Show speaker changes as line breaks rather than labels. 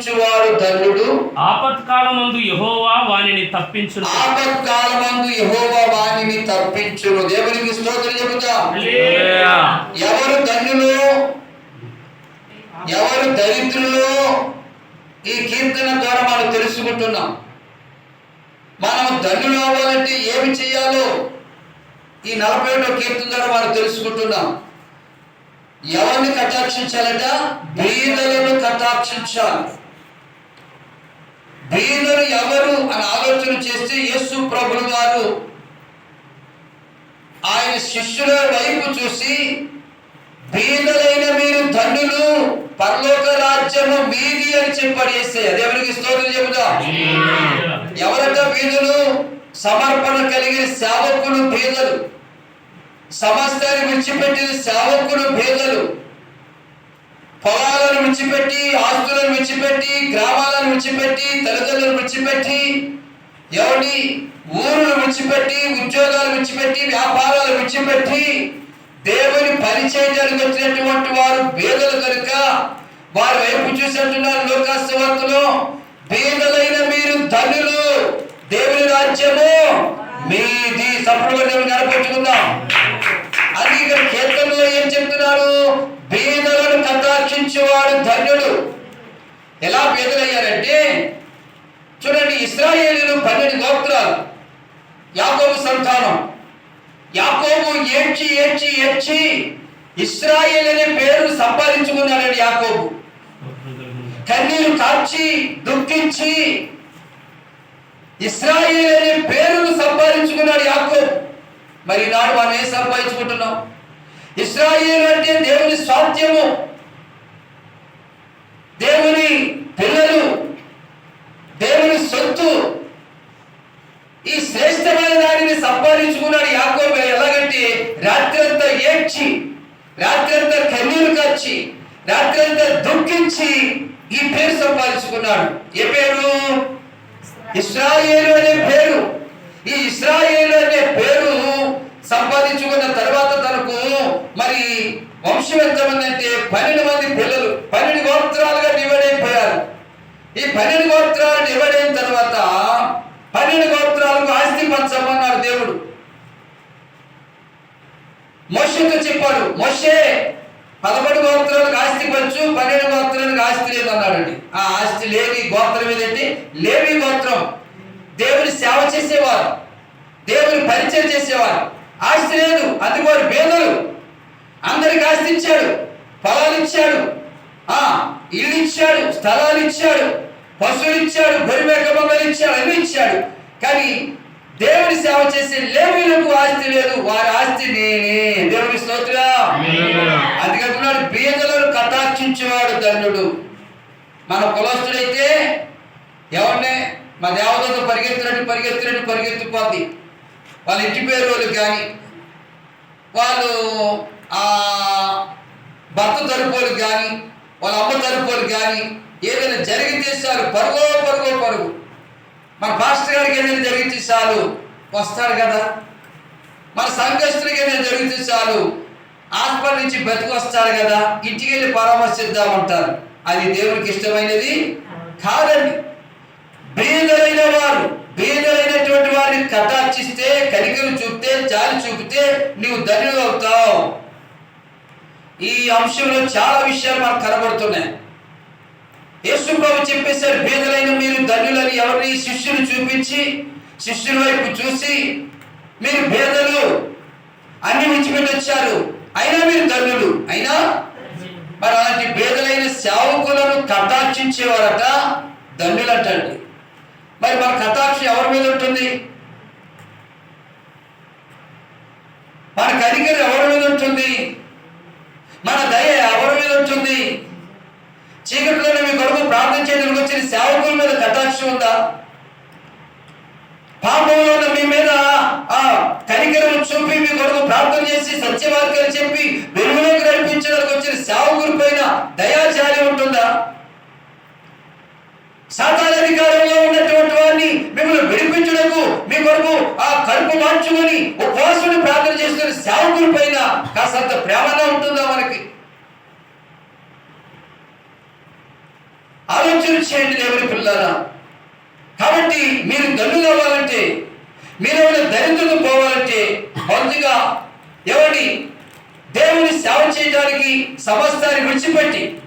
కటాక్షించువాడు ధన్యుడు.
ఆపత్కాలమందు యెహోవా వానిని తప్పించును.
ఆపత్కాలమందు యెహోవా వానిని తప్పించును. దేవునికి స్తోత్రం చెబుతాం.
హల్లెలూయా.
ఎవరు ధన్యులు, ఎవరు దరిద్రులు, ఈ కీర్తన ద్వారా మనం తెలుసుకుంటున్నాం. మనం ధన్యులు అవ్వాలంటే ఏమి చేయాలో ఈ 41వ కీర్తన ద్వారా మనం తెలుసుకుంటున్నాం. ఎవరిని కటాక్షించాలట? బీదలను కటాక్షించాలి. బీదలు ఎవరు అని ఆలోచన చేస్తే యేసు ప్రభువు వారు ఆయన శిష్యుల వైపు చూసి, బీదలైన మీరు ధన్యులు, పరలోక రాజ్యము మీది అని చెప్పాడు యేసయ్య. దేవునికి స్తోత్రం చెబుదాం. ఎవరట బీదలు? సమర్పణ కలిగిన సేవకులు బీదలు. సమస్తాన్ని విడిచిపెట్టిన సేవకులు బీదలు. పొలాలను విడిచిపెట్టి, ఆస్తులను విడిచిపెట్టి, గ్రామాలను విడిచిపెట్టి, తల్లిదండ్రులను విడిచిపెట్టి, ఎవరి ఊరును విడిచిపెట్టి, ఉద్యోగాలు విడిచిపెట్టి, వ్యాపారాలు విడిచిపెట్టి దేవుని పని చేయడానికి వచ్చినటువంటి వారు బీదలు కనుక వారి వైపు చూసి అంటున్నారు లూకా సువార్తలో, బీదలైన మీరు ధన్యులు, దేవుని రాజ్యము మీది. సంపూర్ణ నడపెట్టుకుందాం. అది ఇక్కడ కీర్తనలో ఏం చెప్తున్నారు? బీదలను కటాక్షించేవాడు ధన్యుడు. ఎలా బీదలయ్యారంటే చూడండి, ఇశ్రాయేలీయులు 12 గోత్రాలు, యాకోబు సంతానం. యాకోబు ఏడ్చి ఏడ్చి ఏడ్చి ఇశ్రాయేల్ అనే పేరు సంపాదించుకున్నాడండి. యాకోబు కన్నీరు కార్చి దుఃఖించి ఇశ్రాయేల్ అనే పేరును సంపాదించుకున్నాడు యాకోబు. మరి ఈనాడు మనం ఏం సంపాదించుకుంటున్నాం? ఇశ్రాయేలు అంటే దేవుని స్వాస్థ్యము, దేవుని పిల్లలు, దేవుని సొత్తు. ఈ శ్రేష్టమైన దానిని సంపాదించుకున్నాడు యాకోబు. ఎలాగంటే రాత్రంతా ఏడ్చి, రాత్రంతా కన్నీరు కార్చి, రాత్రంతా దుఃఖించి ఈ పేరు సంపాదించుకున్నాడు. ఏ పేరు? ఇశ్రాయేలు అనే పేరు. ఈ ఇశ్రాయేలు అనే పేరు సంపాదించుకున్న తర్వాత తనకు మరి వంశం ఎంతమంది అంటే 12 మంది పిల్లలు. 12 గోత్రాలుగా డివైడ్ అయిపోయారు. ఈ 12 గోత్రాలు డివైడ్ అయిన తర్వాత 12 గోత్రాలకు ఆస్తి పంచమన్నాడు దేవుడు. మోషేతో చెప్పాడు, మోషే 11 గోత్రాలకు ఆస్తి పంచు, 12 గోత్రాలకు ఆస్తి లేదు అన్నాడండి. ఆ ఆస్తి లేని గోత్రం ఏదంటే లేవి గోత్రం. దేవుని సేవ చేసేవారు, దేవుని పరిచయం చేసేవారు. ఆస్తి లేదు, అది వారు బీదలు. అందరికి ఆస్తి ఇచ్చాడు, పొలాలు ఇచ్చాడు, ఇల్లు ఇచ్చాడు, స్థలాలు ఇచ్చాడు, పశువులు ఇచ్చాడు, గొర్రె మేక బొమ్మలు ఇచ్చాడు, అన్ని ఇచ్చాడు. కానీ దేవుని సేవ చేసే లేవీయులకు ఆస్తి లేదు. వారి ఆస్తి నేనే. దేవుని స్తోత్రం. అందుకంటున్నాడు బీదలను కటాక్షించేవాడు ధన్యుడు. మన కులస్తుడైతే ఎవరినే మా దేవదత్త పరిగెత్తిపోద్ది. వాళ్ళ ఇంటి పేరు వాళ్ళు కానీ, వాళ్ళు భర్త తరపులు కానీ, వాళ్ళ అమ్మ తరపులు కానీ ఏదైనా జరిగితే చాలు పరుగు. మన పాస్టర్ గారికి ఏదైనా జరిగితే చాలు వస్తాడు కదా. మన సంఘస్థుడికి ఏదైనా జరిగితే చాలు హాస్పిటల్ నుంచి బతికి వస్తాడు కదా, ఇంటికి వెళ్ళి పరామర్శిద్దామంటారు. అది దేవునికి ఇష్టమైనది కాదండి. బీదలైనటువంటి వారిని కటాక్షిస్తే, కనికరం చూపితే, జాలి చూపితే నీవు ధన్యుడు అవుతావు. ఈ అంశంలో చాలా విషయాలు మనకు కనబడుతున్నాయి. యేసు ప్రభు చెప్పేశారు, బీదలైన మీరు ధన్యులని. ఎవరిని? శిష్యులు చూపించి, శిష్యుల వైపు చూసి, మీరు బీదలు అన్ని విడిచిపెట్టి వచ్చారు, అయినా మీరు ధన్యులు. అయినా మరి అలాంటి బీదలైన సేవకులను కటాక్షించేవారట ధన్యులంటండి. మరి మన కటాక్షి ఎవరి మీద ఉంటుంది? మన కనికరం ఎవరి మీద ఉంటుంది? మన దయ ఎవరి మీద ఉంటుంది? చీకటిలోనే మీ కొరకు ప్రార్థన చేయడానికి వచ్చిన సేవకుల మీద కటాక్షి ఉందా? పాపంలో ఉన్న మీ మీద కనికరం చూపి మీ కొరకు ప్రార్థన చేసి సత్యవాక్యాలు చెప్పి వెలుగులోకి నడిపించడానికి వచ్చిన సేవకుల పైన దయాచారి ఉంటుందా? సాతాను అధికారంలో ఉన్నటువంటి వారిని మిమ్మల్ని విడిపించడము మీ కొరకు కడుపు మార్చుకొని ఉపవాసుని ప్రార్థన చేస్తున్న సేవకుల పైన కాస్తంత ప్రేమగా ఉంటుందా? మనకి ఆలోచన చేయండి దేవుని పిల్లారా. కాబట్టి మీరు ధన్యులు అవ్వాలంటే, మీరు దరిద్రత పోవాలంటే మొదటిగా ఎవరి దేవుని సేవ చేయడానికి సమస్తాన్ని విడిచిపెట్టి